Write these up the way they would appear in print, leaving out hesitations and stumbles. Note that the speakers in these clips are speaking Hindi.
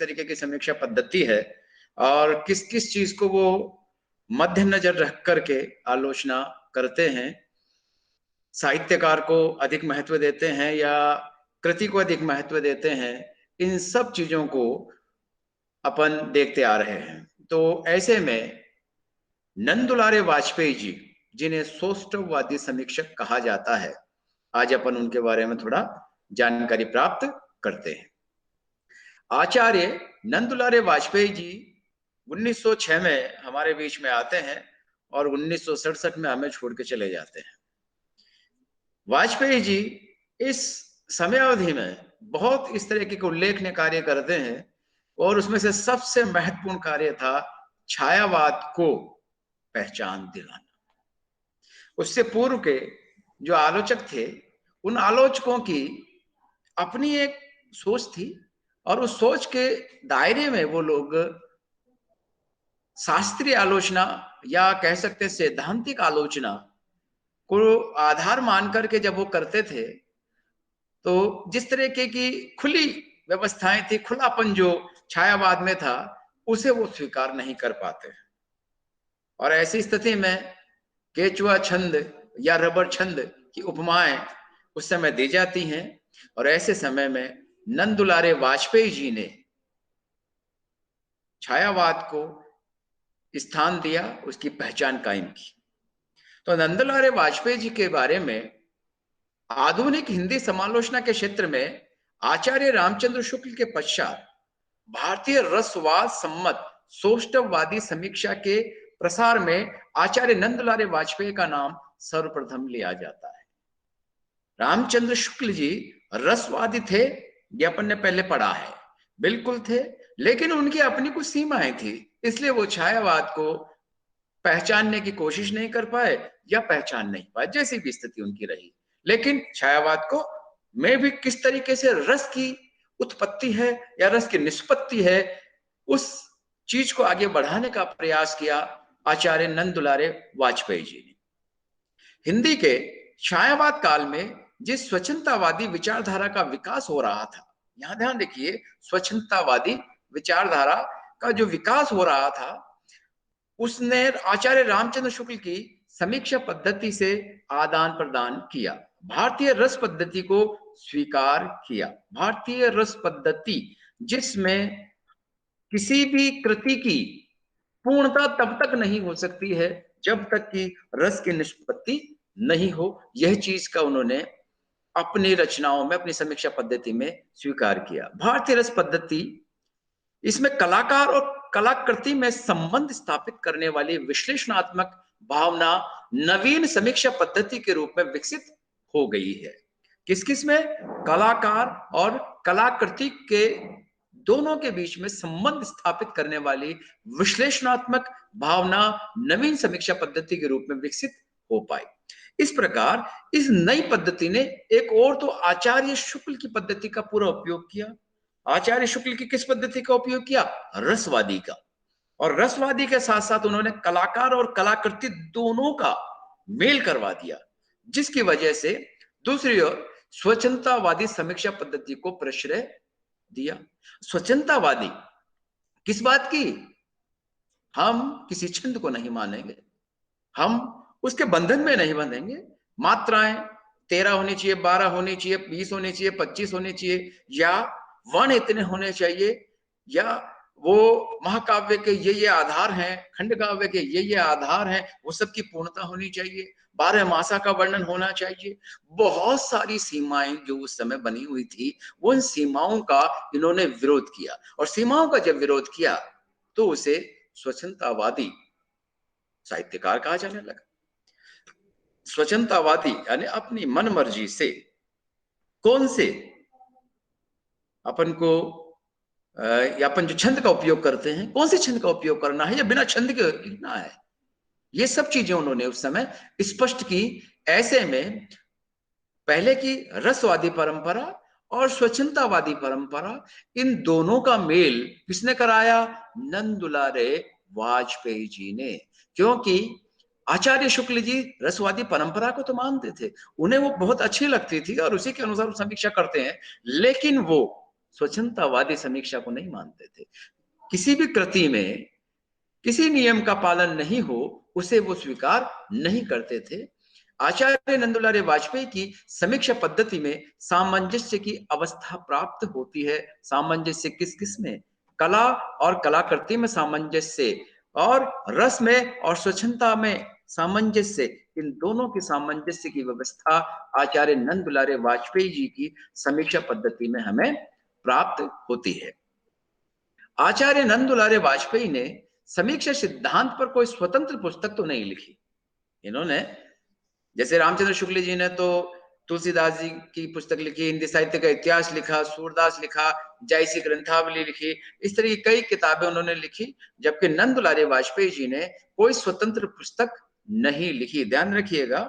तरीके की समीक्षा पद्धति है और किस किस चीज को वो मध्य नजर रख करके आलोचना करते हैं, साहित्यकार को अधिक महत्व देते हैं या कृति को अधिक महत्व देते हैं, इन सब चीजों को अपन देखते आ रहे हैं। तो ऐसे में नंदुलारे वाजपेयी जी, जिन्हें सौष्ठववादी समीक्षक कहा जाता है, आज अपन उनके बारे में थोड़ा जानकारी प्राप्त करते हैं। आचार्य नंदुलारे वाजपेयी जी 1906 में हमारे बीच में आते हैं और 1967 में हमें छोड़ के चले जाते हैं। वाजपेयी जी इस समयावधि में बहुत इस तरह के उल्लेखनीय कार्य करते हैं और उसमें से सबसे महत्वपूर्ण कार्य था छायावाद को पहचान दिलाना। उससे पूर्व के जो आलोचक थे, उन आलोचकों की अपनी एक सोच थी और उस सोच के दायरे में वो लोग शास्त्रीय आलोचना या कह सकते हैं सैद्धांतिक आलोचना को आधार मान करके जब वो करते थे, तो जिस तरह की खुली व्यवस्थाएं थी, खुलापन जो छायावाद में था, उसे वो स्वीकार नहीं कर पाते। और ऐसी स्थिति में केचुआ छंद या रबर छंद की उपमाएं उस समय दी जाती हैं और ऐसे समय में नंदुलारे वाजपेयी जी ने छायावाद को स्थान दिया, उसकी पहचान कायम की। तो नंदुलारे वाजपेयी जी के बारे में आधुनिक हिंदी समालोचना के क्षेत्र में आचार्य रामचंद्र शुक्ल के पश्चात भारतीय रसवाद सम्मत सौष्ठववादी समीक्षा के प्रसार में आचार्य नंदुलारे वाजपेयी का नाम सर्वप्रथम लिया जाता है। रामचंद्र शुक्ल जी रसवादी थे, ये अपन ने पहले पढ़ा है, बिल्कुल थे, लेकिन उनकी अपनी कुछ सीमाएं थी, इसलिए वो छायावाद को पहचानने की कोशिश नहीं कर पाए या पहचान नहीं पाए, जैसी भी स्थिति उनकी रही। लेकिन छायावाद को में भी किस तरीके से रस की उत्पत्ति है या रस की निष्पत्ति है, उस चीज को आगे बढ़ाने का प्रयास किया आचार्य नंदुलारे वाजपेयी जी ने। हिंदी के छायावाद काल में जिस स्वच्छंदतावादी विचारधारा का विकास हो रहा था, यहां ध्यान देखिए, स्वच्छंदतावादी विचारधारा का जो विकास हो रहा था, उसने आचार्य रामचंद्र शुक्ल की समीक्षा पद्धति से आदान प्रदान किया, भारतीय रस पद्धति को स्वीकार किया। भारतीय रस पद्धति जिसमें किसी भी कृति की पूर्णता तब तक नहीं हो सकती है जब तक कि रस की निष्पत्ति नहीं हो, यह चीज का उन्होंने अपनी रचनाओं में, अपनी समीक्षा पद्धति में स्वीकार किया। भारतीय रस पद्धति इसमें कलाकार और कलाकृति में संबंध स्थापित करने वाली विश्लेषणात्मक भावना नवीन समीक्षा पद्धति के रूप में विकसित हो गई है। किस किस में? कलाकार और कलाकृति के दोनों के बीच में संबंध स्थापित करने वाली विश्लेषणात्मक भावना नवीन समीक्षा पद्धति के रूप में विकसित हो पाई। इस प्रकार इस नई पद्धति ने एक और तो आचार्य शुक्ल की पद्धति का पूरा उपयोग किया। आचार्य शुक्ल की किस पद्धति का उपयोग किया? रसवादी का। और रसवादी के साथ साथ उन्होंने कलाकार और कलाकृति दोनों का मेल करवा दिया, जिसकी वजह से दूसरी ओर स्वच्छंदतावादी समीक्षा पद्धति को प्रश्रय दिया। स्वच्छंदतावादी किस बात की? हम किसी छंद को नहीं मानेंगे, हम उसके बंधन में नहीं बंधेंगे। मात्राएं 13 होनी चाहिए, 12 होनी चाहिए, 20 होनी चाहिए, 25 होनी चाहिए, या वर्ण इतने होने चाहिए, या वो महाकाव्य के ये आधार हैं, खंड काव्य के ये आधार हैं, वो सब की पूर्णता होनी चाहिए, 12 मासा का वर्णन होना चाहिए। बहुत सारी सीमाएं जो उस समय बनी हुई थी, उन सीमाओं का इन्होंने विरोध किया, और सीमाओं का जब विरोध किया तो उसे स्वच्छंदतावादी साहित्यकार कहा जाने लगा। स्वच्छंदतावादी यानी अपनी मन मर्जी से कौन से अपन को या अपन जो छंद का उपयोग करते हैं, कौन से छंद का उपयोग करना है या बिना छंद के लिखना है, ये सब चीजें उन्होंने उस समय स्पष्ट की। ऐसे में पहले की रसवादी परंपरा और स्वच्छंदतावादी परंपरा, इन दोनों का मेल किसने कराया? नंदुलारे वाजपेयी जी ने। क्योंकि आचार्य शुक्ल जी रसवादी परंपरा को तो मानते थे, उन्हें वो बहुत अच्छी लगती थी और उसी के अनुसार समीक्षा करते हैं, लेकिन वो स्वच्छंदतावादी समीक्षा को नहीं मानते थे। किसी भी कृति में किसी नियम का पालन नहीं हो उसे वो स्वीकार नहीं करते थे। आचार्य नंदुलारे वाजपेयी की समीक्षा पद्धति में सामंजस्य की अवस्था प्राप्त होती है। सामंजस्य किस किस में? कला और कलाकृति में सामंजस्य, और रस में और स्वच्छता में सामंजस्य, इन दोनों की सामंजस्य की व्यवस्था आचार्य नंदुलारे वाजपेयी जी की समीक्षा पद्धति में हमें प्राप्त होती है। आचार्य नंदुलारे वाजपेयी ने समीक्षा सिद्धांत पर कोई स्वतंत्र पुस्तक तो नहीं लिखी। इन्होंने, जैसे रामचंद्र शुक्ल जी ने तो तुलसीदास जी की पुस्तक लिखी, हिंदी साहित्य का इतिहास लिखा, सूरदास लिखा, जायसी ग्रंथावली लिखी, इस तरह की कई किताबें उन्होंने लिखी, जबकि नंदुलारे वाजपेयी जी ने कोई स्वतंत्र पुस्तक नहीं लिखी। ध्यान रखिएगा,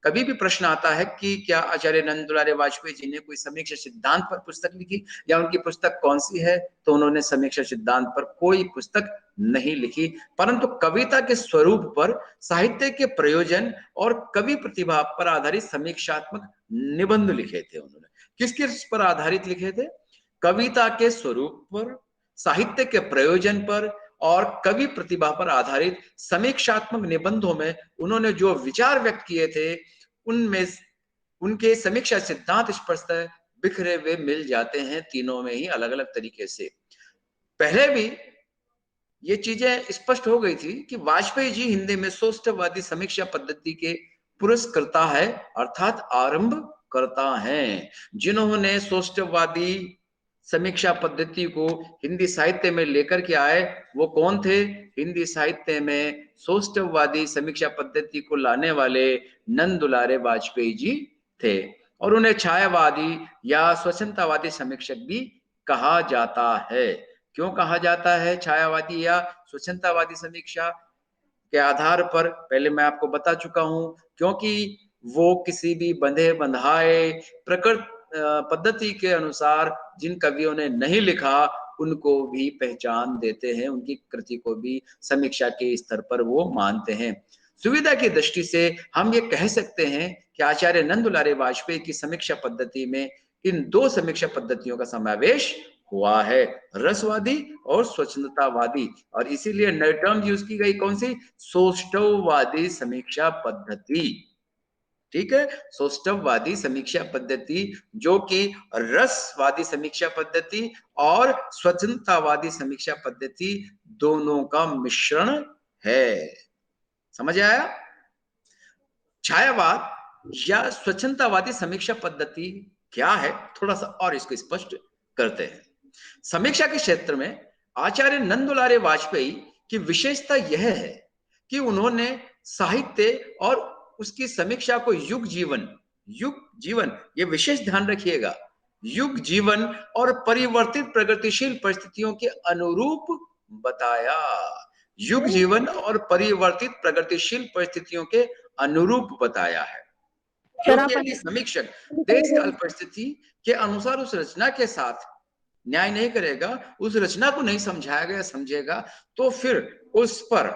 कभी भी प्रश्न आता है कि क्या आचार्य नंदुलारे वाजपेयी जी ने कोई समीक्षा सिद्धांत पर पुस्तक लिखी या उनकी पुस्तक कौन सी है, तो उन्होंने समीक्षा सिद्धांत पर कोई पुस्तक नहीं लिखी, परंतु कविता के स्वरूप पर, साहित्य के प्रयोजन और कवि प्रतिभा पर आधारित समीक्षात्मक निबंध लिखे थे उन्होंने। किस किस पर आधारित लिखे थे? कविता के स्वरूप पर, साहित्य के प्रयोजन पर और कवि प्रतिभा पर आधारित समीक्षात्मक निबंधों में उन्होंने जो विचार व्यक्त किए थे, उनमें उनके समीक्षा सिद्धांत स्पष्ट बिखरे हुए मिल जाते हैं, तीनों में ही अलग अलग तरीके से। पहले भी ये चीजें स्पष्ट हो गई थी कि वाजपेयी जी हिंदी में सोष्ठवादी समीक्षा पद्धति के पुरस्कर्ता है, अर्थात आरंभ करता हैं। जिन्होंने सोष्ठवादी समीक्षा पद्धति को हिंदी साहित्य में लेकर के आए, वो कौन थे? हिंदी साहित्य में सोष्ठवादी समीक्षा पद्धति को लाने वाले नंदुलारे वाजपेयी जी थे, और उन्हें छायावादी या स्वच्छंदतावादी समीक्षक भी कहा जाता है। क्यों कहा जाता है छायावादी या स्वच्छंदतावादी समीक्षा के आधार पर? पहले मैं आपको बता चुका हूं, क्योंकि वो किसी भी बंधे बंधाए प्रकृत पद्धति के अनुसार जिन कवियों ने नहीं लिखा उनको भी पहचान देते हैं, उनकी कृति को भी समीक्षा के स्तर पर वो मानते हैं। सुविधा की दृष्टि से हम ये कह सकते हैं कि आचार्य नंदुलारे वाजपेयी की समीक्षा पद्धति में इन दो समीक्षा पद्धतियों का समावेश हुआ है, रसवादी और स्वच्छंदतावादी, और इसीलिए नई टर्म यूज की गई कौन सी? सोष्ठववादी समीक्षा पद्धति। ठीक है, सोष्ठववादी समीक्षा पद्धति, जो कि रसवादी समीक्षा पद्धति और स्वच्छंदतावादी समीक्षा पद्धति दोनों का मिश्रण है। समझ आया? छायावाद या स्वच्छंदतावादी समीक्षा पद्धति क्या है, थोड़ा सा और इसको स्पष्ट करते हैं। समीक्षा के क्षेत्र में आचार्य नंदुलारे वाजपेयी की विशेषता यह है कि उन्होंने साहित्य और उसकी समीक्षा को युग जीवन, ये विशेष ध्यान रखिएगा, युग जीवन और परिवर्तित प्रगतिशील परिस्थितियों के अनुरूप बताया। युग जीवन और परिवर्तित प्रगतिशील परिस्थितियों के अनुरूप बताया है, क्योंकि यदि समीक्षक देश काल परिस्थिति के अनुसार उस रचना के साथ न्याय नहीं करेगा, उस रचना को नहीं समझाएगा या समझेगा, तो फिर उस पर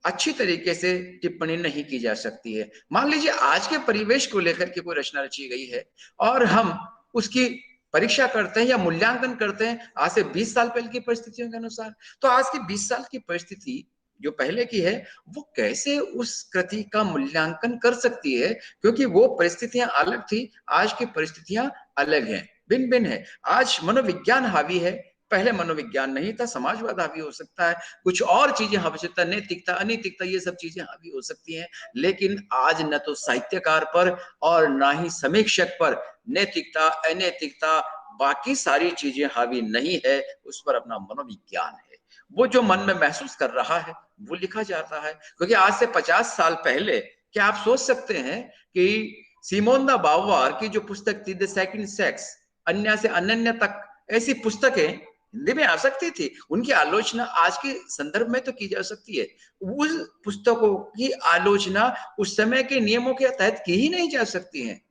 अच्छी तरीके से टिप्पणी नहीं की जा सकती है। मान लीजिए आज के परिवेश को लेकर के कोई रचना रची गई है और हम उसकी परीक्षा करते हैं या मूल्यांकन करते हैं आज से 20 साल पहले की परिस्थितियों के अनुसार, तो आज की 20 साल की परिस्थिति जो पहले की है वो कैसे उस कृति का मूल्यांकन कर सकती है, क्योंकि वो परिस्थितियां अलग थी, आज की परिस्थितियां अलग हैं, भिन्न भिन्न है। आज मनोविज्ञान हावी है, पहले मनोविज्ञान नहीं था, समाजवाद हावी हो सकता है, कुछ और चीजें हावी हो सकता है, नैतिकता अनैतिकता ये सब चीजें हावी हो सकती हैं, लेकिन आज न तो साहित्यकार पर और ना ही समीक्षक पर नैतिकता अनैतिकता बाकी सारी चीजें हावी नहीं है, उस पर अपना मनोविज्ञान है। वो जो मन में महसूस कर रहा है वो लिखा जाता है। क्योंकि आज से 50 साल पहले क्या आप सोच सकते हैं कि सिमोन द बाउवार की जो पुस्तक थी द सेकंड सेक्स, अन्य से अनन्य तक, ऐसी पुस्तकें हिंदी में आ सकती थी, उनकी आलोचना आज के संदर्भ में तो की जा सकती है, उस पुस्तकों की आलोचना उस समय के नियमों के तहत की ही नहीं जा सकती है।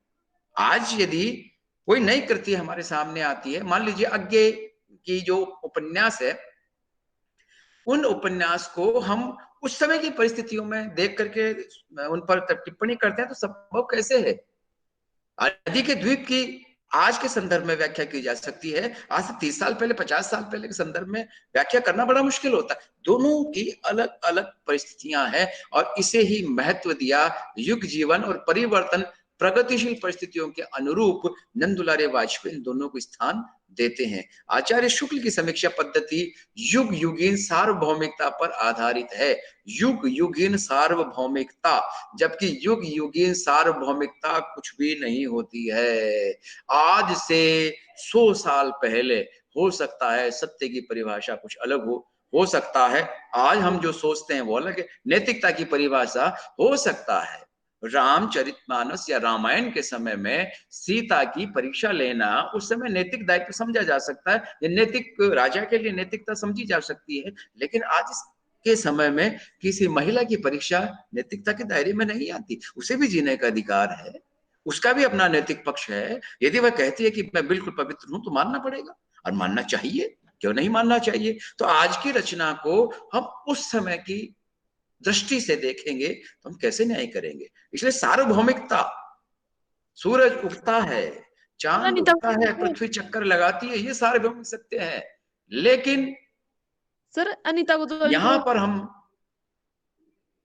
आज यदि कोई नई कृति हमारे सामने आती है, मान लीजिए अज्ञे की जो उपन्यास है, उन उपन्यास को हम उस समय की परिस्थितियों में देख करके उन पर टिप्पणी करते हैं, तो संभव कैसे है? आदि के द्वीप की आज के संदर्भ में व्याख्या की जा सकती है, आज से 30 साल पहले, 50 साल पहले के संदर्भ में व्याख्या करना बड़ा मुश्किल होता है। दोनों की अलग अलग परिस्थितियां हैं और इसे ही महत्व दिया युग जीवन और परिवर्तन प्रगतिशील परिस्थितियों के अनुरूप नंदुलारे वाजपेयी इन दोनों को स्थान देते हैं। आचार्य शुक्ल की समीक्षा पद्धति युग युगीन सार्वभौमिकता पर आधारित है। युग युगीन सार्वभौमिकता, जबकि युग युगीन सार्वभौमिकता कुछ भी नहीं होती है। आज से 100 साल पहले हो सकता है सत्य की परिभाषा कुछ अलग हो सकता है आज हम जो सोचते हैं वो अलग है। नैतिकता की परिभाषा हो सकता है रामचरितमानस या रामायण के समय में सीता की परीक्षा लेना उस समय नैतिक दायित्व समझा जा सकता है, ये नैतिक राजा के लिए नैतिकता समझी जा सकती है। लेकिन आज के समय में किसी महिला की परीक्षा नैतिकता के दायरे में नहीं आती, उसे भी जीने का अधिकार है, उसका भी अपना नैतिक पक्ष है। यदि वह कहती है कि मैं बिल्कुल पवित्र हूं तो मानना पड़ेगा और मानना चाहिए, क्यों नहीं मानना चाहिए। तो आज की रचना को हम उस समय की दृष्टि से देखेंगे तो हम कैसे न्याय करेंगे। इसलिए सार्वभौमिकता, सूरज उगता है, चांद अनिता उगता है, पृथ्वी चक्कर लगाती है, ये सार्वभौमिक सत्य है। लेकिन सर अनिता को तो यहां पर हम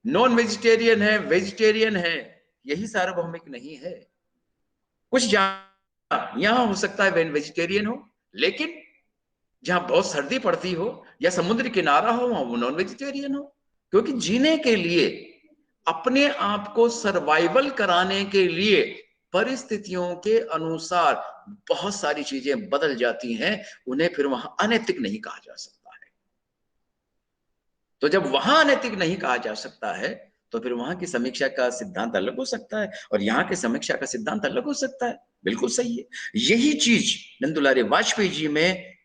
नॉन वेजिटेरियन है, वेजिटेरियन है, यही सार्वभौमिक नहीं है। कुछ यहां हो सकता है वेजिटेरियन हो, लेकिन जहां बहुत सर्दी पड़ती हो या समुद्र किनारा हो वहां वो नॉन वेजिटेरियन हो, क्योंकि जीने के लिए, अपने आप को सर्वाइवल कराने के लिए परिस्थितियों के अनुसार बहुत सारी चीजें बदल जाती हैं, उन्हें फिर वहां अनैतिक नहीं कहा जा सकता है। तो जब वहां अनैतिक नहीं कहा जा सकता है तो फिर वहां की समीक्षा का सिद्धांत अलग हो सकता है और यहाँ के समीक्षा का सिद्धांत अलग हो सकता है। बिल्कुल सही है। यही चीज नंदुलारे वाजपेयी जी में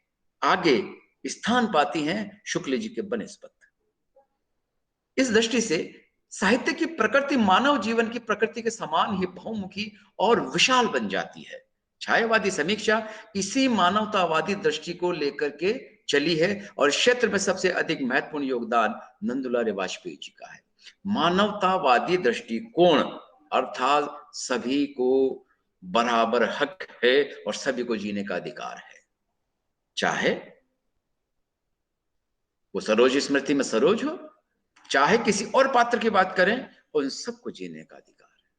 आगे स्थान पाती हैं शुक्ल जी के बनिस्पत। इस दृष्टि से साहित्य की प्रकृति मानव जीवन की प्रकृति के समान ही बहुमुखी और विशाल बन जाती है। छायावादी समीक्षा इसी मानवतावादी दृष्टि को लेकर के चली है और क्षेत्र में सबसे अधिक महत्वपूर्ण योगदान नंदुलारे वाजपेयी जी का है। मानवतावादी दृष्टिकोण अर्थात सभी को बराबर हक है और सभी को जीने का अधिकार है, चाहे वो सरोज स्मृति में सरोज हो, चाहे किसी और पात्र की बात करें, उन सबको जीने का अधिकार है।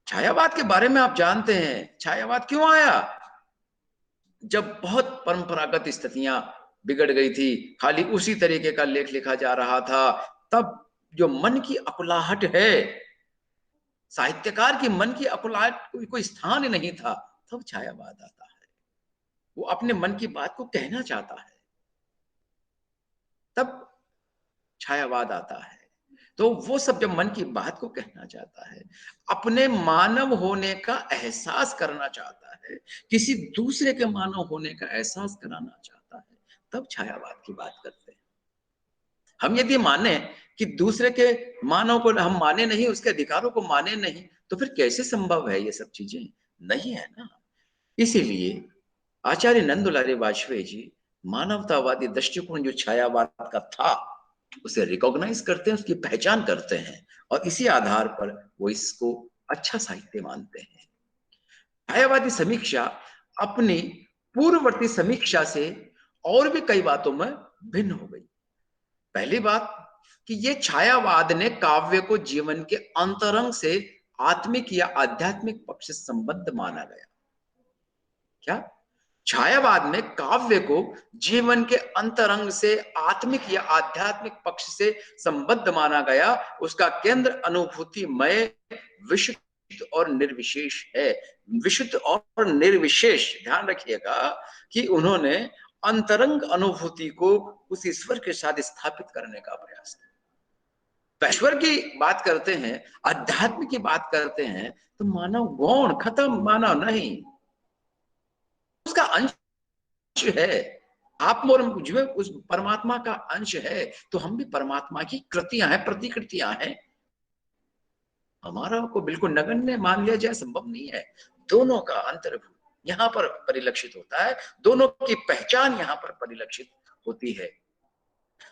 छायावाद के बारे में आप जानते हैं, छायावाद क्यों आया? जब बहुत परंपरागत स्थितियां बिगड़ गई थी, खाली उसी तरीके का लेख लिखा जा रहा था, तब जो मन की अकुलाहट है, साहित्यकार की मन की अकुलाहट कोई स्थान ही नहीं था, तब छायावाद आता है। वो अपने मन की बात को कहना चाहता है, तब छायावाद आता है। तो वो सब जब मन की बात को कहना चाहता है, अपने मानव होने का एहसास करना चाहता है, किसी दूसरे के मानव होने का एहसास कराना चाहता है, तब छायावाद की बात करते हैं। हम यदि माने कि दूसरे के मानव को हम माने नहीं, उसके अधिकारों को माने नहीं, तो फिर कैसे संभव है ये सब चीजें? नहीं है ना। इसीलिए आचार्य नंदुलारे वाजपेयी जी मानवतावादी दृष्टिकोण जो छायावाद का था उसे रिकॉग्नाइज करते हैं, उसकी पहचान करते हैं और इसी आधार पर वो इसको अच्छा साहित्य मानते हैं। छायावादी समीक्षा अपनी पूर्ववर्ती समीक्षा से और भी कई बातों में भिन्न हो गई। पहली बात कि ये छायावाद ने काव्य को जीवन के अंतरंग से आत्मिक या आध्यात्मिक पक्ष से संबद्ध माना गया। क्या? छायावाद में काव्य को जीवन के अंतरंग से आत्मिक या आध्यात्मिक पक्ष से संबद्ध माना गया। उसका केंद्र अनुभूतिमय, विशुद्ध और निर्विशेष है। विशुद्ध और निर्विशेष, ध्यान रखिएगा कि उन्होंने अंतरंग अनुभूति को उस ईश्वर के साथ स्थापित करने का प्रयास किया। ईश्वर की बात करते हैं, अध्यात्म की बात करते हैं, तो मानव गौण खत्म, मानव नहीं, उसका अंश है। आप और मुझ में उस परमात्मा का अंश है, तो हम भी परमात्मा की कृतियां हैं, प्रतिकृतियां हैं। हमारा को बिल्कुल नगण्य मान लिया जाए संभव नहीं है। दोनों का अंतर यहां पर परिलक्षित होता है, दोनों की पहचान यहां पर परिलक्षित होती है।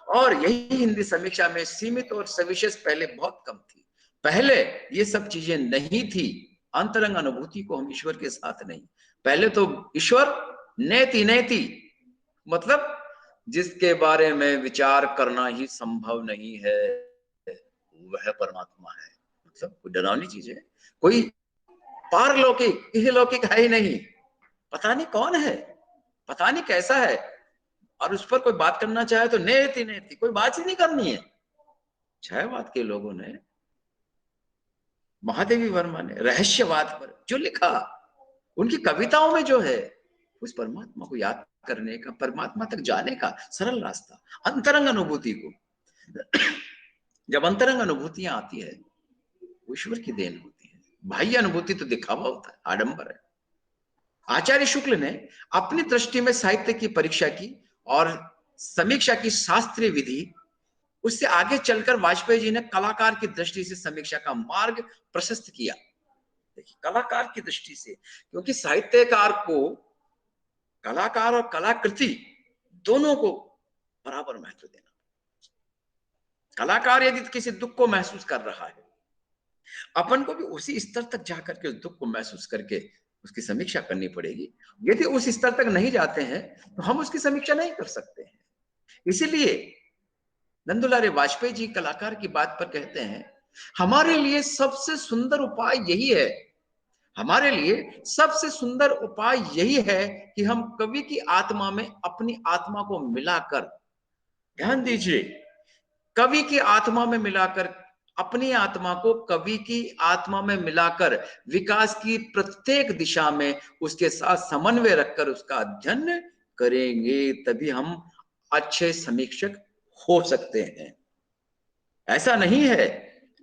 और यही हिंदी समीक्षा में सीमित और सविशेष पहले बहुत कम थी। पहले ये सब चीजें नहीं थी, अंतरंग अनुभूति को हम ईश्वर के साथ नहीं। पहले तो ईश्वर नेति नेति, मतलब जिसके बारे में विचार करना ही संभव नहीं है वह परमात्मा है। मतलब कोई डरावनी चीज है, कोई पारलौकिक इहलौकिक है ही नहीं, पता नहीं कौन है, पता नहीं कैसा है, और उस पर कोई बात करना चाहे तो नेति नेति, कोई बात ही नहीं करनी है। छायावाद के लोगों ने, महादेवी वर्मा ने रहस्यवाद पर जो लिखा, उनकी कविताओं में जो है, उस परमात्मा को याद करने का, परमात्मा तक जाने का सरल रास्ता, अंतरंग अनुभूति को। जब अंतरंग अनुभूतियां आती है, ईश्वर की देन होती है। बाह्य अनुभूति तो दिखावा होता है, आडंबर है। आचार्य शुक्ल ने अपनी दृष्टि में साहित्य की परीक्षा की और समीक्षा की शास्त्रीय विधि, उससे आगे चलकर वाजपेयी जी ने कलाकार की दृष्टि से समीक्षा का मार्ग प्रशस्त किया। देखिए, कलाकार की दृष्टि से, क्योंकि साहित्यकार को, कलाकार और कलाकृति दोनों को बराबर महत्व देना। कलाकार यदि किसी दुख को महसूस कर रहा है, अपन को भी उसी स्तर तक जाकर के उस दुख को महसूस करके उसकी समीक्षा करनी पड़ेगी। यदि उस स्तर तक नहीं जाते हैं तो हम उसकी समीक्षा नहीं कर सकते हैं। इसीलिए नंदुलारे वाजपेयी जी कलाकार की बात पर कहते हैं, हमारे लिए सबसे सुंदर उपाय यही है, हमारे लिए सबसे सुंदर उपाय यही है कि हम कवि की आत्मा में अपनी आत्मा को मिलाकर, ध्यान दीजिए, कवि की आत्मा में मिलाकर, अपनी आत्मा को कवि की आत्मा में मिलाकर विकास की प्रत्येक दिशा में उसके साथ समन्वय रखकर उसका अध्ययन करेंगे, तभी हम अच्छे समीक्षक हो सकते हैं। ऐसा नहीं है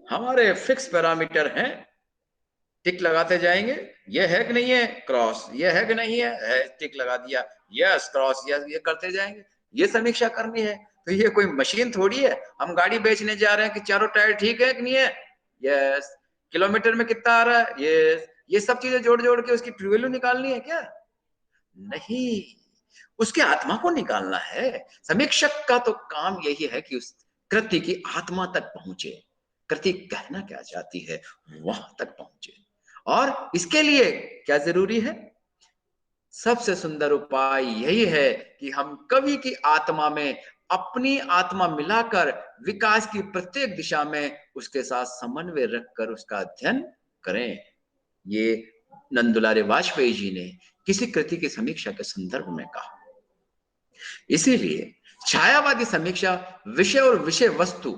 हमारे फिक्स पैरामीटर हैं, टिक लगाते जाएंगे, ये है कि नहीं है क्रॉस, ये है कि नहीं है टिक लगा दिया, यस क्रॉस, यस, ये करते जाएंगे। ये समीक्षा करनी है तो ये कोई मशीन थोड़ी है, हम गाड़ी बेचने जा रहे हैं कि चारों टायर ठीक है कि नहीं है, यस, किलोमीटर में कितना आ रहा है, ये सब चीजें जोड़ जोड़ के उसकी ट्रू वैल्यू निकालनी है क्या? नहीं, उसके आत्मा को निकालना है। समीक्षक का तो काम यही है कि उस कृति की आत्मा तक पहुंचे, कृति कहना क्या चाहती है वहां तक पहुंचे। और इसके लिए क्या जरूरी है? सबसे सुंदर उपाय यही है कि हम कवि की आत्मा में अपनी आत्मा मिलाकर विकास की प्रत्येक दिशा में उसके साथ समन्वय रखकर उसका अध्ययन करें। ये नंदुलारे वाजपेयी जी ने किसी कृति की समीक्षा के संदर्भ में कहा। इसीलिए छायावादी समीक्षा विषय और विषय वस्तु,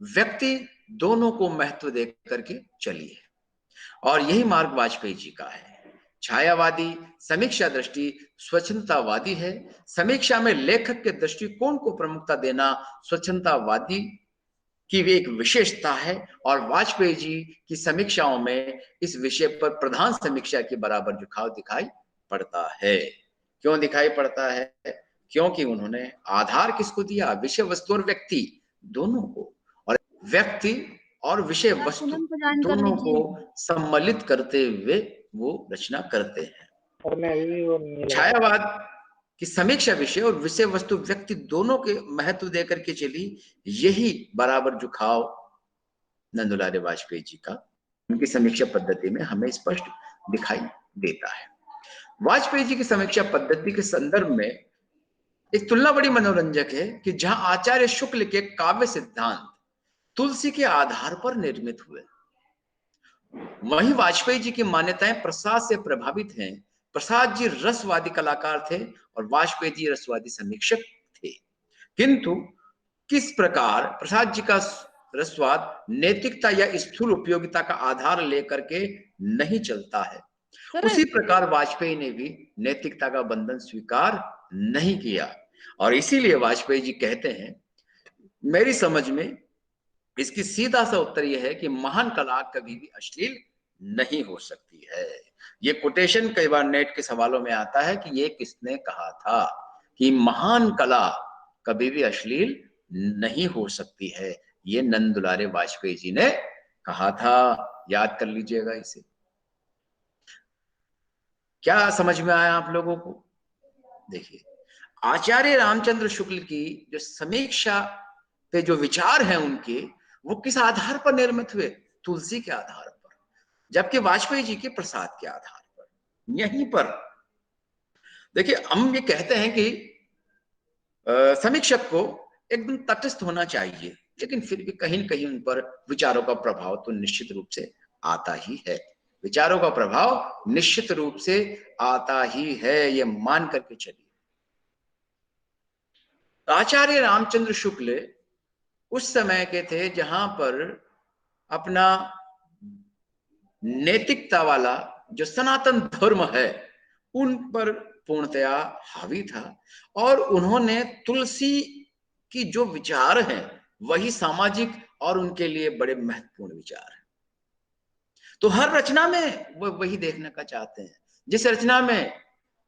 व्यक्ति दोनों को महत्व दे करके चली है, और यही मार्ग वाजपेयी जी का है। छायावादी समीक्षा दृष्टि स्वच्छंदतावादी है। समीक्षा में लेखक के दृष्टिकोण को प्रमुखता देना स्वच्छंदतावादी की भी एक विशेषता है, और वाजपेयी जी की समीक्षाओं में इस विषय पर प्रधान समीक्षा के बराबर झुकाव दिखाई पड़ता है। क्यों दिखाई पड़ता है? क्योंकि उन्होंने आधार किसको दिया? विषय वस्तु और व्यक्ति दोनों को, और व्यक्ति और विषय वस्तु पूनम को ज्वाइन कर दोनों को लीजिए। सम्मिलित करते हुए वो रचना करते हैं। और मैं अभी वो नहीं लगा। छायावाद की समीक्षा विषय और विषय वस्तु व्यक्ति दोनों के महत्व देकर के चली, यही बराबर झुकाव नंदुलारे वाजपेयी जी का उनकी समीक्षा पद्धति में हमें स्पष्ट दिखाई देता है। वाजपेयी जी की समीक्षा पद्धति के संदर्भ में एक तुलना बड़ी मनोरंजक है कि जहां आचार्य शुक्ल के काव्य सिद्धांत तुलसी के आधार पर निर्मित हुए, वहीं वाजपेयी जी की मान्यताएं प्रसाद से प्रभावित हैं। प्रसाद जी रसवादी कलाकार थे और वाजपेयी जी रसवादी समीक्षक थे, किंतु किस प्रकार प्रसाद जी का रसवाद नैतिकता या स्थूल उपयोगिता का आधार लेकर के नहीं चलता है, उसी प्रकार वाजपेयी ने भी नैतिकता का बंधन स्वीकार नहीं किया। और इसीलिए वाजपेयी जी कहते हैं, मेरी समझ में इसकी सीधा सा उत्तर यह है कि महान कला कभी भी अश्लील नहीं हो सकती है। ये कोटेशन कई बार नेट के सवालों में आता है कि ये किसने कहा था कि महान कला कभी भी अश्लील नहीं हो सकती है। ये नंदुलारे वाजपेयी जी ने कहा था, याद कर लीजिएगा इसे। क्या समझ में आया आप लोगों को? देखिए, आचार्य रामचंद्र शुक्ल की जो समीक्षा पे जो विचार हैं उनके, वो किस आधार पर निर्मित हुए? तुलसी के आधार पर। जबकि वाजपेयी जी के प्रसाद के आधार पर। यहीं पर देखिए, हम ये कहते हैं कि समीक्षक को एकदम तटस्थ होना चाहिए, लेकिन फिर भी कहीं न कहीं उन पर विचारों का प्रभाव तो निश्चित रूप से आता ही है। विचारों का प्रभाव निश्चित रूप से आता ही है, ये मान करके चलिए। आचार्य रामचंद्र शुक्ल उस समय के थे जहां पर अपना नैतिकता वाला जो सनातन धर्म है उन पर पूर्णतया हावी था, और उन्होंने तुलसी की जो विचार हैं वही सामाजिक और उनके लिए बड़े महत्वपूर्ण विचार हैं। तो हर रचना में वो वही देखने का चाहते हैं। जिस रचना में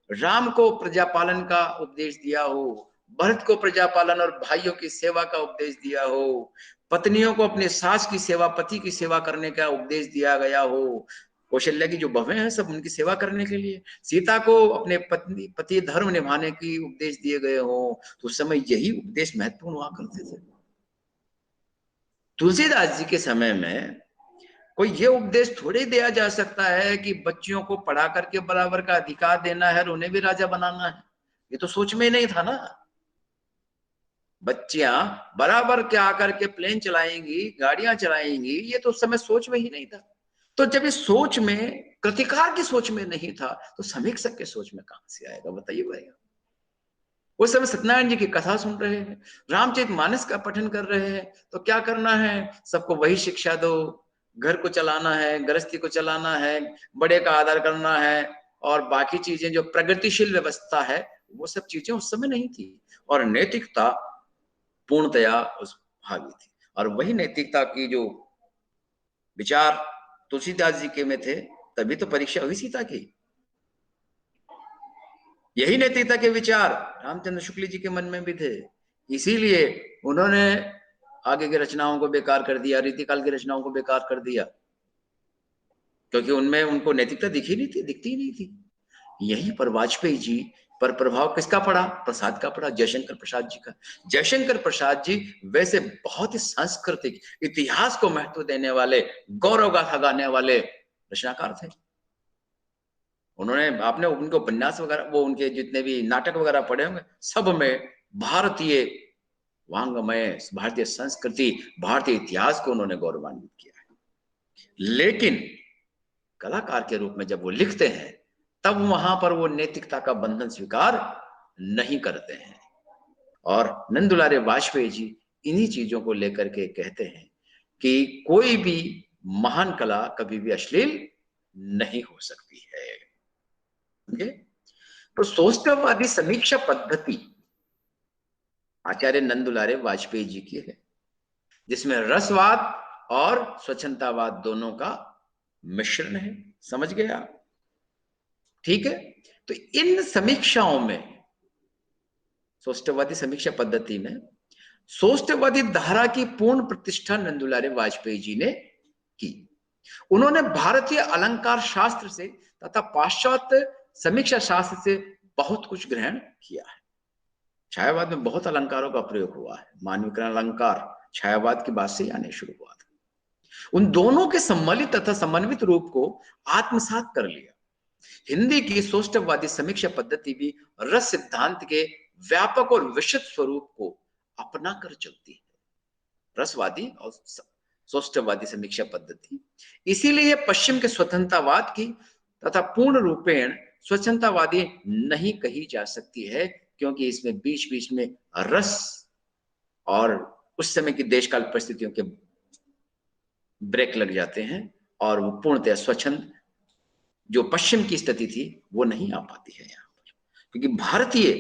राम को प्रजापालन का उपदेश दिया हो, भरत को प्रजापालन और भाइयों की सेवा का उपदेश दिया हो, पत्नियों को अपने सास की सेवा, पति की सेवा करने का उपदेश दिया गया हो, कौशल्या की जो बहुएं हैं सब उनकी सेवा करने के लिए, सीता को अपने पति धर्म निभाने की उपदेश दिए गए हो, तो उस समय यही उपदेश महत्वपूर्ण हुआ करते थे। तुलसीदास जी के समय में कोई ये उपदेश थोड़ी दिया जा सकता है कि बच्चियों को पढ़ा करके बराबर का अधिकार देना है और उन्हें भी राजा बनाना है। ये तो सोच में ही नहीं था ना। बच्चियां बराबर के आकर के प्लेन चलाएंगी, गाड़ियां चलाएंगी, ये तो उस समय सोच में ही नहीं था। तो जब इस सोच में, कृतिकार की सोच में नहीं था, तो समीक्षक के सोच में कहां से आएगा, बताइए भैया। उस समय सत्यनारायण जी की कथा सुन रहे हैं, रामचरितमानस का पठन कर रहे हैं, तो क्या करना है, सबको वही शिक्षा दो, घर को चलाना है, गृहस्थी को चलाना है, बड़े का आदर करना है, और बाकी चीजें जो प्रगतिशील व्यवस्था है वो सब चीजें उस समय नहीं थी, और नैतिकता पूर्णतया उस हावी थी। और वही नैतिकता की जो विचार तुलसीदास जी के में थे, तभी तो परीक्षा हुई सीता की। यही नैतिकता के विचार रामचंद्र शुक्ल जी के मन में भी थे, इसीलिए उन्होंने आगे की रचनाओं को बेकार कर दिया, रीतिकाल की रचनाओं को बेकार कर दिया, क्योंकि उनमें उनको नैतिकता दिखती ही नहीं थी। यहीं पर वाजपेयी जी पर प्रभाव किसका पड़ा, प्रसाद का पड़ा, जयशंकर प्रसाद जी का। जयशंकर प्रसाद जी वैसे बहुत ही सांस्कृतिक, इतिहास को महत्व देने वाले, गौरव गाथा गाने वाले रचनाकार थे। उन्होंने, आपने उनके उपन्यास वगैरह, वो उनके जितने भी नाटक वगैरह पढ़े होंगे, सब में भारतीय वांग्मय, भारतीय संस्कृति, भारतीय इतिहास को उन्होंने गौरवान्वित किया है। लेकिन कलाकार के रूप में जब वो लिखते हैं, तब वहां पर वो नैतिकता का बंधन स्वीकार नहीं करते हैं। और नंदुलारे वाजपेयी जी इन्हीं चीजों को लेकर के कहते हैं कि कोई भी महान कला कभी भी अश्लील नहीं हो सकती है। तो सोष्ठवादी समीक्षा पद्धति आचार्य नंदुलारे वाजपेयी जी की है, जिसमें रसवाद और स्वच्छंदतावाद दोनों का मिश्रण है। समझ गए आप? ठीक है। तो इन समीक्षाओं में, सोष्ठवादी समीक्षा पद्धति में, सोष्ठवादी धारा की पूर्ण प्रतिष्ठा नंदुलारे वाजपेयी जी ने की। उन्होंने भारतीय अलंकार शास्त्र से तथा पाश्चात्य समीक्षा शास्त्र से बहुत कुछ ग्रहण किया है। छायावाद में बहुत अलंकारों का प्रयोग हुआ है, मानविकरण अलंकार छायावाद की बात से आने शुरू हुआ था। उन दोनों के सम्मिलित तथा समन्वित रूप को आत्मसात कर लिया। हिंदी की सोष्ठवादी समीक्षा पद्धति भी रस सिद्धांत के व्यापक और विशद स्वरूप को अपना कर चलती है, रसवादी और सोष्ठवादी समीक्षा पद्धति। इसीलिए पश्चिम के स्वतंत्रतावाद की तथा पूर्ण रूपेण स्वच्छंदतावादी नहीं कही जा सकती है, क्योंकि इसमें बीच बीच में रस और उस समय की देशकाल परिस्थितियों के ब्रेक लग जाते हैं, और वो पूर्णतः स्वच्छंद जो पश्चिम की स्थिति थी वो नहीं आ पाती है यहाँ पर, क्योंकि भारतीय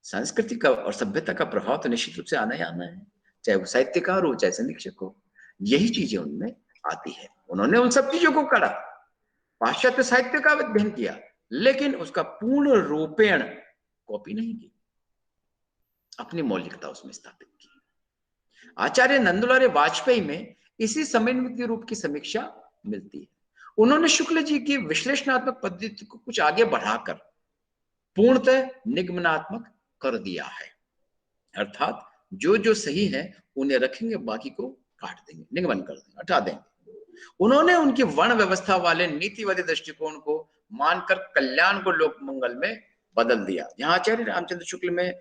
संस्कृति का और सभ्यता का प्रभाव तो निश्चित रूप से आना ही आना है, चाहे वो साहित्यकार हो चाहे समीक्षक हो, यही चीजें उनमें आती है। उन्होंने उन सब चीजों को करा, पाश्चात्य साहित्य का अध्ययन किया, लेकिन उसका पूर्ण रूपेण कॉपी नहीं की, अपनी मौलिकता उसमें स्थापित की। आचार्य नंदुलारे वाजपेयी में इसी समन्वित रूप की समीक्षा मिलती है। उन्होंने शुक्ल जी की विश्लेषणात्मक पद्धति को कुछ आगे बढ़ाकर पूर्णतः निगमनात्मक कर दिया है, अर्थात जो जो सही है उन्हें रखेंगे, बाकी को काट देंगे, निगमन कर देंगे, हटा देंगे। उन्होंने उनकी वर्ण व्यवस्था वाले नीतिवादी दृष्टिकोण को मानकर कल्याण को लोक मंगल में बदल दिया। जहां आचार्य रामचंद्र शुक्ल में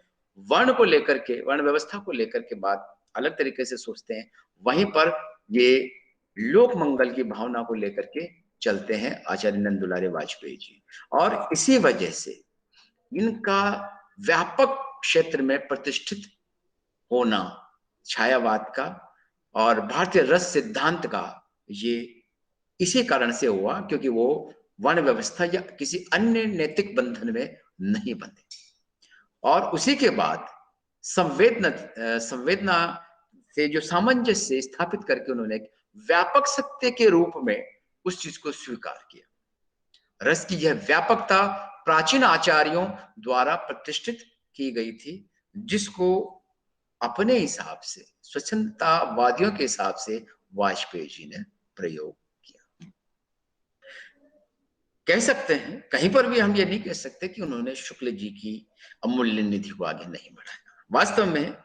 वर्ण को लेकर के, वर्ण व्यवस्था को लेकर के बात अलग तरीके से सोचते हैं, वहीं पर ये लोक मंगल की भावना को लेकर के चलते हैं आचार्य नंदुलारे वाजपेयी जी। और इसी वजह से इनका व्यापक क्षेत्र में प्रतिष्ठित होना छायावाद का और भारतीय रस सिद्धांत का, ये इसी कारण से हुआ क्योंकि वो वर्ण व्यवस्था या किसी अन्य नैतिक बंधन में नहीं बंधे। और उसी के बाद संवेदना से जो सामंजस्य स्थापित करके उन्होंने व्यापक सत्य के रूप में उस चीज को स्वीकार किया। रस की यह व्यापकता प्राचीन आचार्यों द्वारा प्रतिष्ठित की गई थी, जिसको अपने हिसाब से, स्वच्छंदतावादियों के हिसाब से वाजपेयी जी ने प्रयोग किया। कह सकते हैं, कहीं पर भी हम ये नहीं कह सकते कि उन्होंने शुक्ल जी की अमूल्य निधि को आगे नहीं बढ़ाया। वास्तव में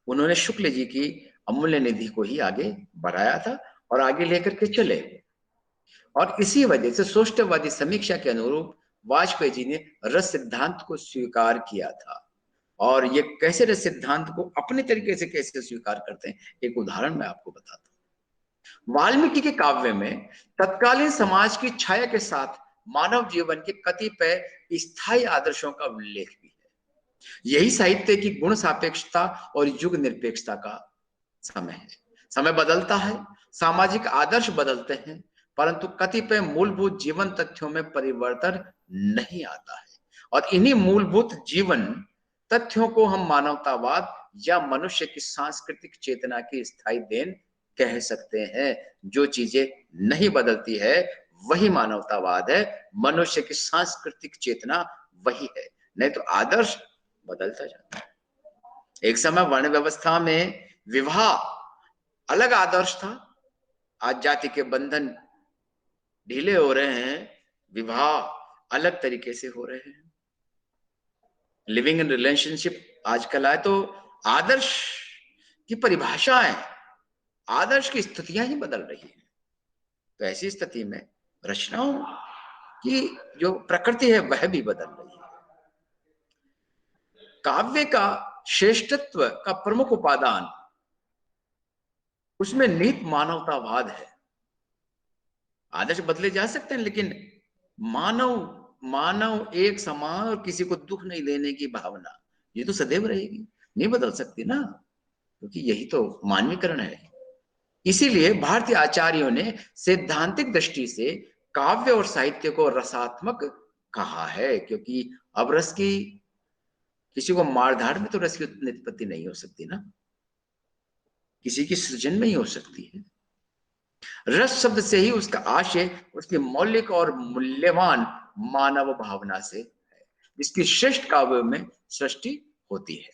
उन्होंने शुक्ल जी की अमूल्य निधि को ही आगे बढ़ाया था और आगे लेकर के चले। और इसी वजह से सोष्टवादी समीक्षा के अनुरूप वाजपेयी जी ने रस सिद्धांत को स्वीकार किया था। और ये कैसे रस सिद्धांत को अपने तरीके से कैसे स्वीकार करते हैं, एक उदाहरण मैं आपको बताता हूं। वाल्मीकि के काव्य में तत्कालीन समाज की छाया के साथ मानव जीवन के कतिपय स्थायी आदर्शों का उल्लेख भी है। यही साहित्य की गुण सापेक्षता और युग निरपेक्षता का समय है। समय बदलता है, सामाजिक आदर्श बदलते हैं, परंतु कतिपय मूलभूत जीवन तथ्यों में परिवर्तन नहीं आता है। और इन्हीं मूलभूत जीवन तथ्यों को हम मानवतावाद या मनुष्य की सांस्कृतिक चेतना की स्थायी देन कह सकते हैं। जो चीजें नहीं बदलती है वही मानवतावाद है, मनुष्य की सांस्कृतिक चेतना वही है, नहीं तो आदर्श बदलता जाता है। एक समय वर्ण व्यवस्था में विवाह अलग आदर्श था, आज जाति के बंधन ढीले हो रहे हैं, विवाह अलग तरीके से हो रहे हैं। लिविंग इन रिलेशनशिप आजकल आए तो आदर्श की परिभाषाएं, आदर्श की स्थितियां ही बदल रही है। तो ऐसी स्थिति में रचनाओं की जो प्रकृति है वह भी बदल रही है। काव्य का श्रेष्ठत्व का प्रमुख उपादान उसमें निहित मानवतावाद है। आदर्श बदले जा सकते हैं, लेकिन मानव एक समान और किसी को दुख नहीं देने की भावना, ये तो सदैव रहेगी, नहीं बदल सकती ना, क्योंकि यही तो मानवीकरण है। इसीलिए भारतीय आचार्यों ने सैद्धांतिक दृष्टि से काव्य और साहित्य को रसात्मक कहा है, क्योंकि अब रस की, किसी को मारधाड़ में तो रस की उत्पत्ति नहीं हो सकती ना, किसी की सृजन में ही हो सकती है। रस शब्द से ही उसका आशय उसकी मौलिक और मूल्यवान मानव भावना से है, जिसकी श्रेष्ठ काव्य में सृष्टि होती है।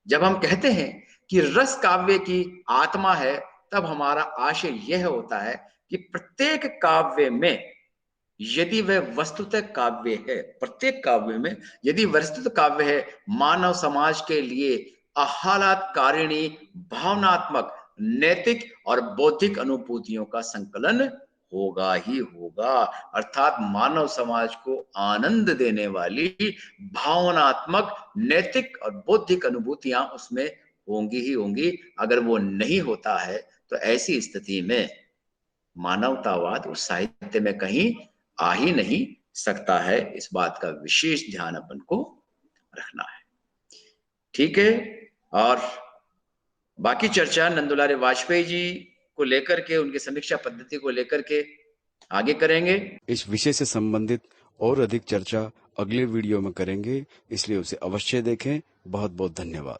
जब हम कहते हैं कि रस काव्य की आत्मा है, तब हमारा आशय यह होता है कि प्रत्येक काव्य में यदि वह वस्तुतः काव्य है, प्रत्येक काव्य में यदि वस्तुतः काव्य है, मानव समाज के लिए आह्लादकारिणी, भावनात्मक, नैतिक और बौद्धिक अनुभूतियों का संकलन होगा ही होगा। अर्थात मानव समाज को आनंद देने वाली भावनात्मक, नैतिक और बौद्धिक अनुभूतियां उसमें होंगी ही होंगी। अगर वो नहीं होता है तो ऐसी स्थिति में मानवतावाद उस साहित्य में कहीं आ ही नहीं सकता है। इस बात का विशेष ध्यान अपन को रखना है, ठीक है। और बाकी चर्चा नंदुलारे वाजपेयी जी को लेकर के, उनकी समीक्षा पद्धति को लेकर के आगे करेंगे। इस विषय से संबंधित और अधिक चर्चा अगले वीडियो में करेंगे, इसलिए उसे अवश्य देखें। बहुत बहुत धन्यवाद।